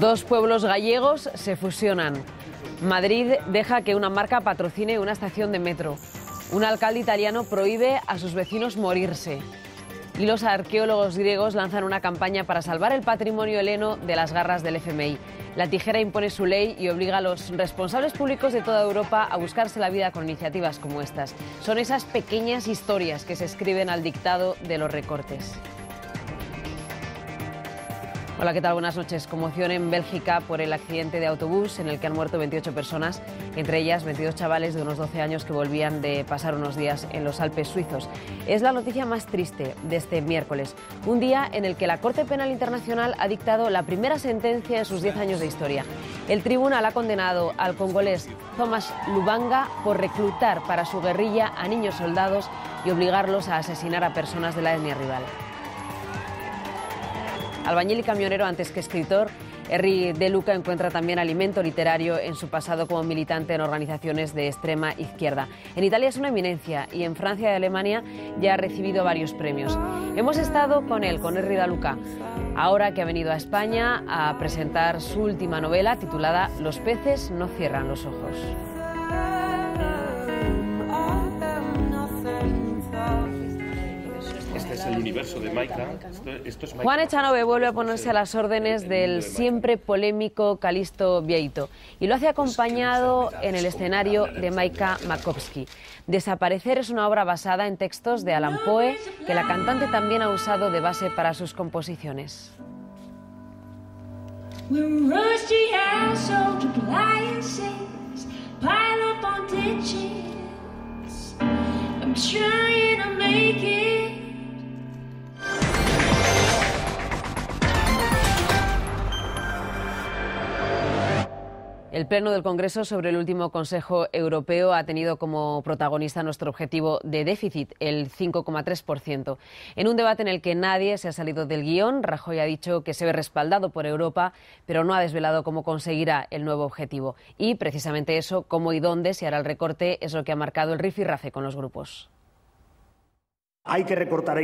Dos pueblos gallegos se fusionan. Madrid deja que una marca patrocine una estación de metro. Un alcalde italiano prohíbe a sus vecinos morirse. Y los arqueólogos griegos lanzan una campaña para salvar el patrimonio heleno de las garras del FMI. La tijera impone su ley y obliga a los responsables públicos de toda Europa a buscarse la vida con iniciativas como estas. Son esas pequeñas historias que se escriben al dictado de los recortes. Hola, ¿qué tal? Buenas noches. Conmoción en Bélgica por el accidente de autobús en el que han muerto 28 personas, entre ellas 22 chavales de unos 12 años que volvían de pasar unos días en los Alpes suizos. Es la noticia más triste de este miércoles, un día en el que la Corte Penal Internacional ha dictado la primera sentencia en sus 10 años de historia. El tribunal ha condenado al congolés Thomas Lubanga por reclutar para su guerrilla a niños soldados y obligarlos a asesinar a personas de la etnia rival. Albañil y camionero antes que escritor, Henri De Luca encuentra también alimento literario en su pasado como militante en organizaciones de extrema izquierda. En Italia es una eminencia y en Francia y Alemania ya ha recibido varios premios. Hemos estado con él, con Henri De Luca, ahora que ha venido a España a presentar su última novela titulada Los peces no cierran los ojos. El universo de Maika. Juan Echanove vuelve a ponerse a las órdenes del siempre polémico Calixto Bieito y lo hace acompañado en el escenario de Maika Makowski. Desaparecer es una obra basada en textos de Allan Poe que la cantante también ha usado de base para sus composiciones. El Pleno del Congreso sobre el último Consejo Europeo ha tenido como protagonista nuestro objetivo de déficit, el 5,3%. En un debate en el que nadie se ha salido del guión, Rajoy ha dicho que se ve respaldado por Europa, pero no ha desvelado cómo conseguirá el nuevo objetivo. Y precisamente eso, cómo y dónde se hará el recorte, es lo que ha marcado el rifirrafe con los grupos. Hay que recortar,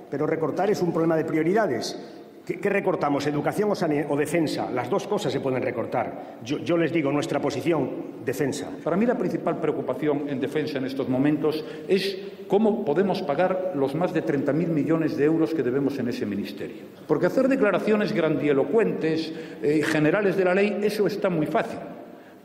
pero recortar es un problema de prioridades. ¿Qué recortamos? ¿Educación o defensa? Las dos cosas se pueden recortar. Yo les digo, nuestra posición, defensa. Para mí la principal preocupación en defensa en estos momentos es cómo podemos pagar los más de 30.000 millones de euros que debemos en ese ministerio. Porque hacer declaraciones grandielocuentes, generales de la ley, eso está muy fácil.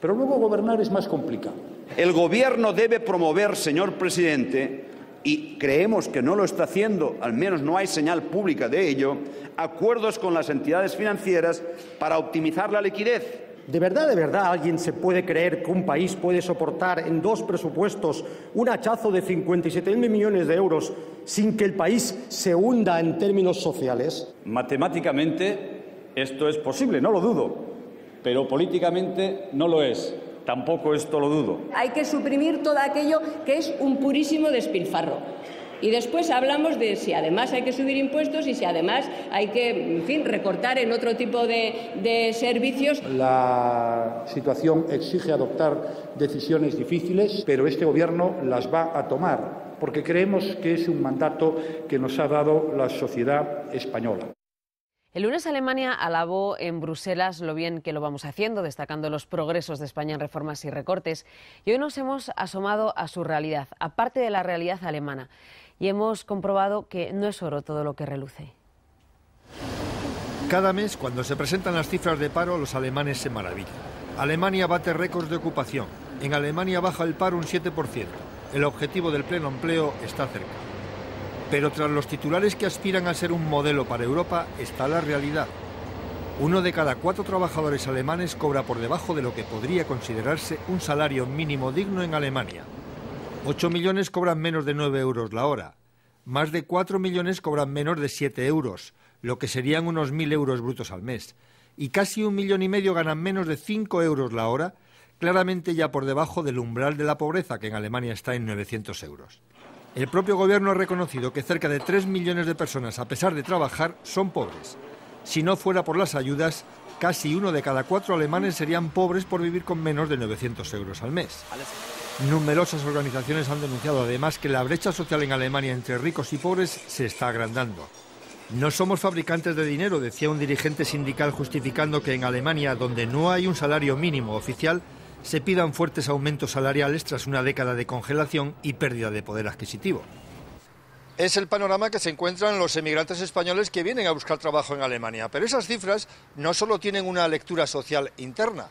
Pero luego gobernar es más complicado. El Gobierno debe promover, señor presidente, y creemos que no lo está haciendo, al menos no hay señal pública de ello, acuerdos con las entidades financieras para optimizar la liquidez. ¿De verdad alguien se puede creer que un país puede soportar en dos presupuestos un hachazo de 57.000 millones de euros sin que el país se hunda en términos sociales? Matemáticamente esto es posible, no lo dudo, pero políticamente no lo es. Tampoco esto lo dudo. Hay que suprimir todo aquello que es un purísimo despilfarro. Y después hablamos de si además hay que subir impuestos y si además hay que, en fin, recortar en otro tipo de servicios. La situación exige adoptar decisiones difíciles, pero este Gobierno las va a tomar, porque creemos que es un mandato que nos ha dado la sociedad española. El lunes Alemania alabó en Bruselas lo bien que lo vamos haciendo, destacando los progresos de España en reformas y recortes. Y hoy nos hemos asomado a su realidad, aparte de la realidad alemana, y hemos comprobado que no es oro todo lo que reluce. Cada mes, cuando se presentan las cifras de paro, los alemanes se maravillan. Alemania bate récords de ocupación. En Alemania baja el paro un 7%. El objetivo del pleno empleo está cerca. Pero tras los titulares que aspiran a ser un modelo para Europa, está la realidad. 1 de cada 4 trabajadores alemanes cobra por debajo de lo que podría considerarse un salario mínimo digno en Alemania. 8 millones cobran menos de 9 euros la hora. Más de 4 millones cobran menos de 7 euros, lo que serían unos 1.000 euros brutos al mes. Y casi 1,5 millones ganan menos de 5 euros la hora, claramente ya por debajo del umbral de la pobreza, que en Alemania está en 900 euros. El propio gobierno ha reconocido que cerca de 3 millones de personas, a pesar de trabajar, son pobres. Si no fuera por las ayudas, casi 1 de cada 4 alemanes serían pobres por vivir con menos de 900 euros al mes. Numerosas organizaciones han denunciado además que la brecha social en Alemania entre ricos y pobres se está agrandando. No somos fabricantes de dinero, decía un dirigente sindical justificando que en Alemania, donde no hay un salario mínimo oficial, se pidan fuertes aumentos salariales tras una década de congelación y pérdida de poder adquisitivo. Es el panorama que se encuentran los emigrantes españoles que vienen a buscar trabajo en Alemania. Pero esas cifras no solo tienen una lectura social interna.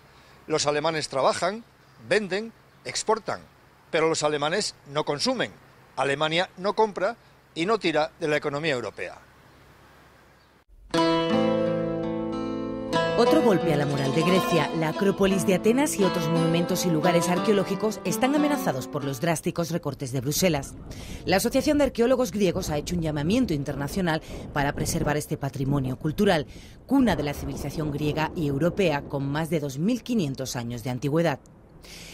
Los alemanes trabajan, venden, exportan, pero los alemanes no consumen. Alemania no compra y no tira de la economía europea. Otro golpe a la moral de Grecia. La Acrópolis de Atenas y otros monumentos y lugares arqueológicos están amenazados por los drásticos recortes de Bruselas. La Asociación de Arqueólogos Griegos ha hecho un llamamiento internacional para preservar este patrimonio cultural, cuna de la civilización griega y europea con más de 2.500 años de antigüedad.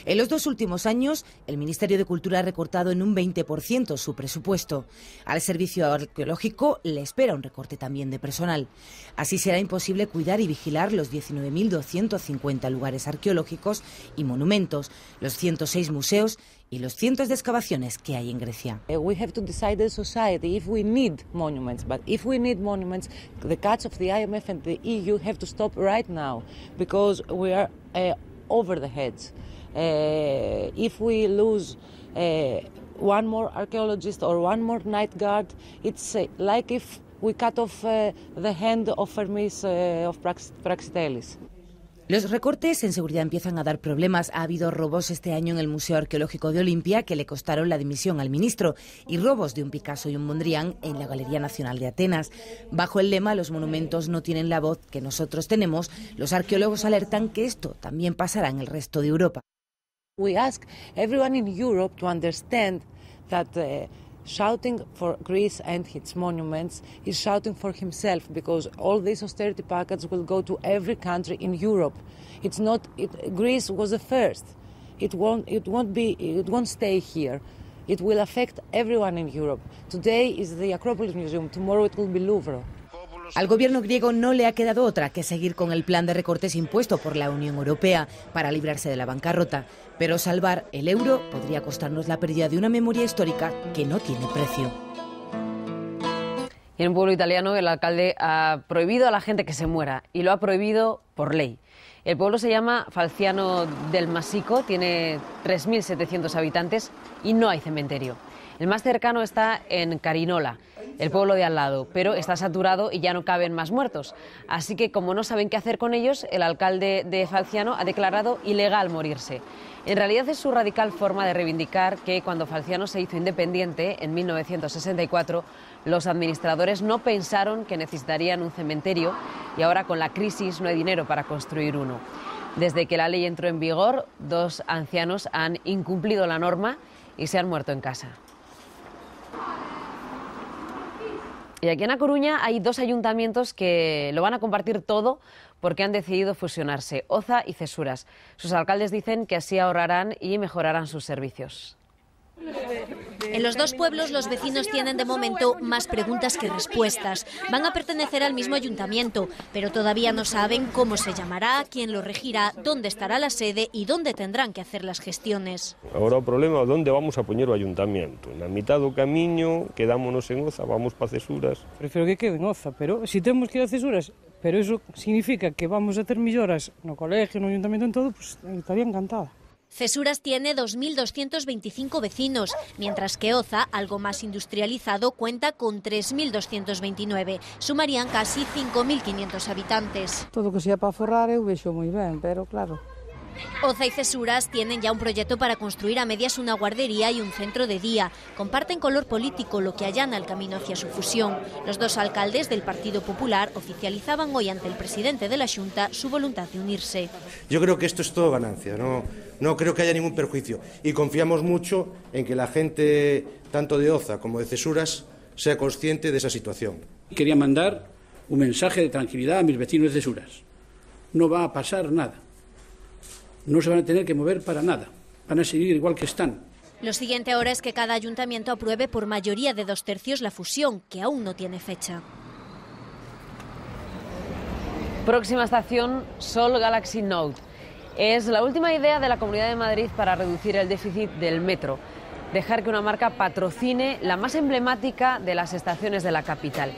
En los 2 últimos años, el Ministerio de Cultura ha recortado en un 20% su presupuesto. Al servicio arqueológico le espera un recorte también de personal. Así será imposible cuidar y vigilar los 19.250 lugares arqueológicos y monumentos, los 106 museos y los cientos de excavaciones que hay en Grecia. We have to decide as a society if we need monuments, but if we need monuments, the cuts of the IMF and the EU have to stop right now, because we are over the heads. If we lose one more archaeologist or one more night guard, it's like if we cut off the hand of Hermes of Praxiteles. Los recortes en seguridad empiezan a dar problemas. Ha habido robos este año en el Museo Arqueológico de Olimpia que le costaron la dimisión al ministro, y robos de un Picasso y un Mondrian en la Galería Nacional de Atenas. Bajo el lema "Los monumentos no tienen la voz que nosotros tenemos", los arqueólogos alertan que esto también pasará en el resto de Europa. We ask everyone in Europe to understand that shouting for Greece and its monuments is shouting for himself, because all these austerity packages will go to every country in Europe. Greece was the first. It won't stay here. It will affect everyone in Europe. Today is the Acropolis Museum, tomorrow it will be Louvre. Al gobierno griego no le ha quedado otra que seguir con el plan de recortes impuesto por la Unión Europea para librarse de la bancarrota. Pero salvar el euro podría costarnos la pérdida de una memoria histórica que no tiene precio. Y en un pueblo italiano el alcalde ha prohibido a la gente que se muera, y lo ha prohibido por ley. El pueblo se llama Falciano del Masico, tiene 3.700 habitantes y no hay cementerio. El más cercano está en Carinola, el pueblo de al lado, pero está saturado y ya no caben más muertos. Así que, como no saben qué hacer con ellos, el alcalde de Falciano ha declarado ilegal morirse. En realidad es su radical forma de reivindicar que cuando Falciano se hizo independiente en 1964, los administradores no pensaron que necesitarían un cementerio, y ahora con la crisis no hay dinero para construir uno. Desde que la ley entró en vigor, 2 ancianos han incumplido la norma y se han muerto en casa. Y aquí en A Coruña hay 2 ayuntamientos que lo van a compartir todo porque han decidido fusionarse, Oza y Cesuras. Sus alcaldes dicen que así ahorrarán y mejorarán sus servicios. En los 2 pueblos los vecinos tienen de momento más preguntas que respuestas. Van a pertenecer al mismo ayuntamiento, pero todavía no saben cómo se llamará, quién lo regirá, dónde estará la sede y dónde tendrán que hacer las gestiones. Agora o problema é onde vamos a poñer o ayuntamento. Na mitad do camiño quedámonos en Oza, vamos para Cesuras. Prefiro que quede en Oza, pero si temos que ir a Cesuras, pero eso significa que vamos a ter melloras no colegio, no ayuntamiento, en todo, pues estaría encantada. Cesuras tiene 2.225 vecinos, mientras que Oza, algo más industrializado, cuenta con 3.229. Sumarían casi 5.500 habitantes. Todo que sea para forrar eu vexo moi ben, pero claro. Oza y Cesuras tienen ya un proyecto para construir a medias una guardería y un centro de día. Comparten color político, lo que allana el camino hacia su fusión. Los 2 alcaldes del Partido Popular oficializaban hoy ante el presidente de la Xunta su voluntad de unirse. Yo creo que esto es todo ganancia, no creo que haya ningún perjuicio, y confiamos mucho en que la gente, tanto de Oza como de Cesuras, sea consciente de esa situación. Quería mandar un mensaje de tranquilidad a mis vecinos de Cesuras. No va a pasar nada. No se van a tener que mover para nada. Van a seguir igual que están. Lo siguiente ahora es que cada ayuntamiento apruebe por mayoría de 2/3 la fusión, que aún no tiene fecha. Próxima estación, Sol Galaxy Note. Es la última idea de la Comunidad de Madrid para reducir el déficit del metro. Dejar que una marca patrocine la más emblemática de las estaciones de la capital.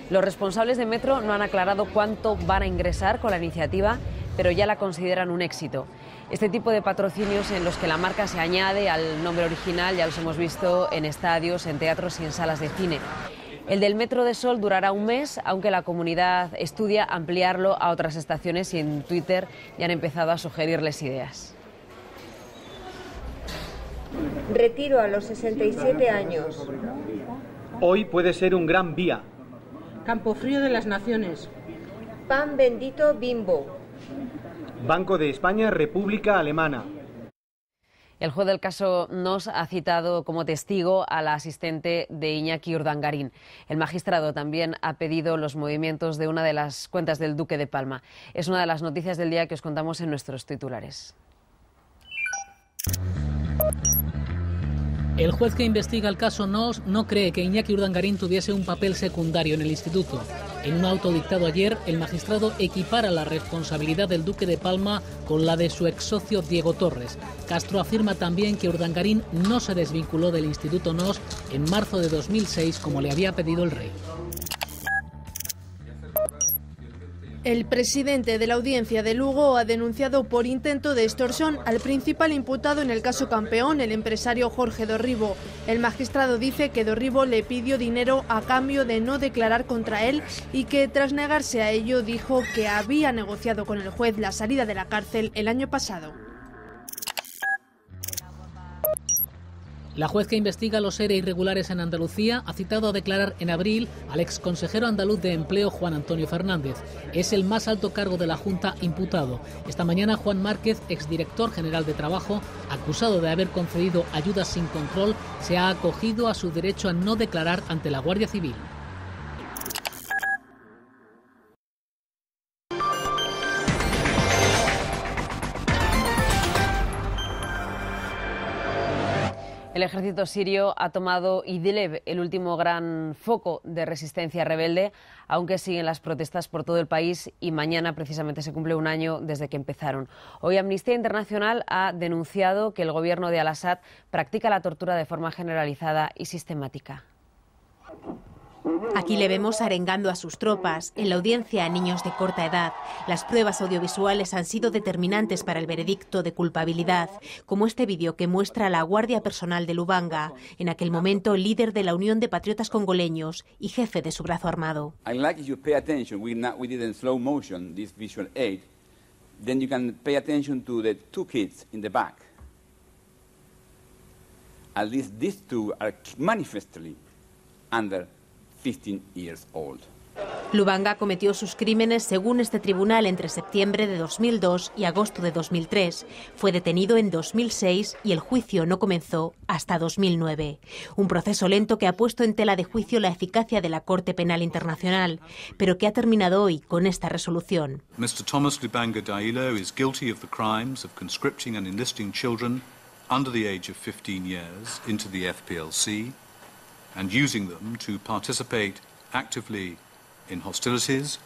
Los responsables de Metro no han aclarado cuánto van a ingresar con la iniciativa, pero ya la consideran un éxito. Este tipo de patrocinios en los que la marca se añade al nombre original ya los hemos visto en estadios, en teatros y en salas de cine. El del Metro de Sol durará un mes, aunque la comunidad estudia ampliarlo a otras estaciones y en Twitter ya han empezado a sugerirles ideas. Retiro a los 67 años. Hoy puede ser un gran día. Campofrío de las Naciones. Pan bendito Bimbo. Banco de España, República Alemana. El juez del caso Noos ha citado como testigo a la asistente de Iñaki Urdangarín. El magistrado también ha pedido los movimientos de una de las cuentas del Duque de Palma. Es una de las noticias del día que os contamos en nuestros titulares. El juez que investiga el caso Noos no cree que Iñaki Urdangarín tuviese un papel secundario en el instituto. En un auto dictado ayer, el magistrado equipara la responsabilidad del Duque de Palma con la de su ex socio Diego Torres. Castro afirma también que Urdangarín no se desvinculó del instituto Noos en marzo de 2006 como le había pedido el rey. El presidente de la Audiencia de Lugo ha denunciado por intento de extorsión al principal imputado en el caso Campeón, el empresario Jorge Dorribo. El magistrado dice que Dorribo le pidió dinero a cambio de no declarar contra él y que tras negarse a ello dijo que había negociado con el juez la salida de la cárcel el año pasado. La juez que investiga los ERE irregulares en Andalucía ha citado a declarar en abril al exconsejero andaluz de Empleo Juan Antonio Fernández. Es el más alto cargo de la Junta imputado. Esta mañana Juan Márquez, exdirector general de Trabajo, acusado de haber concedido ayudas sin control, se ha acogido a su derecho a no declarar ante la Guardia Civil. El ejército sirio ha tomado Idlib, el último gran foco de resistencia rebelde, aunque siguen las protestas por todo el país y mañana precisamente se cumple un año desde que empezaron. Hoy Amnistía Internacional ha denunciado que el gobierno de Al-Assad practica la tortura de forma generalizada y sistemática. Aquí le vemos arengando a sus tropas, en la audiencia a niños de corta edad. Las pruebas audiovisuales han sido determinantes para el veredicto de culpabilidad, como este vídeo que muestra a la Guardia Personal de Lubanga, en aquel momento líder de la Unión de Patriotas Congoleños y jefe de su brazo armado. I'd like if you pay attention, we did in slow motion this visual aid, then you can pay attention to the two kids in the back. At least these two are manifestly under 15 years old. Lubanga cometió sus crímenes según este tribunal entre septiembre de 2002 y agosto de 2003. Fue detenido en 2006 y el juicio no comenzó hasta 2009. Un proceso lento que ha puesto en tela de juicio la eficacia de la Corte Penal Internacional, pero que ha terminado hoy con esta resolución. Mr. Thomas Lubanga Dailo is guilty of the crimes of conscripting and enlisting children under the age of 15 years into the FPLC and using them to participate actively in hostilities.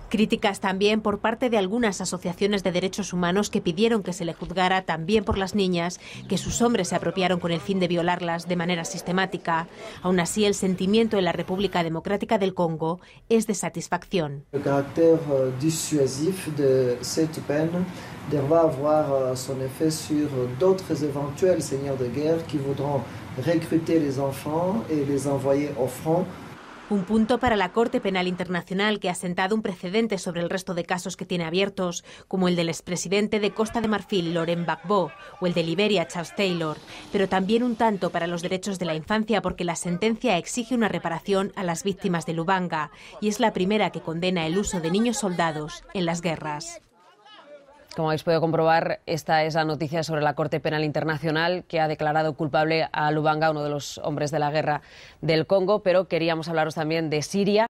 Críticas también por parte de algunas asociaciones de derechos humanos que pidieron que se le juzgara también por las niñas, que sus hombres se apropiaron con el fin de violarlas de manera sistemática. Aún así, el sentimiento en la República Democrática del Congo es de satisfacción. El carácter disuasif de cette peine devra avoir son effet sur d'autres éventuels seigneurs de guerre qui voudront recruter les enfants et les envoyer au front. Un punto para la Corte Penal Internacional que ha sentado un precedente sobre el resto de casos que tiene abiertos, como el del expresidente de Costa de Marfil, Laurent Gbagbo, o el de Liberia, Charles Taylor, pero también un tanto para los derechos de la infancia porque la sentencia exige una reparación a las víctimas de Lubanga y es la primera que condena el uso de niños soldados en las guerras. Como habéis podido comprobar, esta es la noticia sobre la Corte Penal Internacional que ha declarado culpable a Lubanga, uno de los hombres de la guerra del Congo, pero queríamos hablaros también de Siria.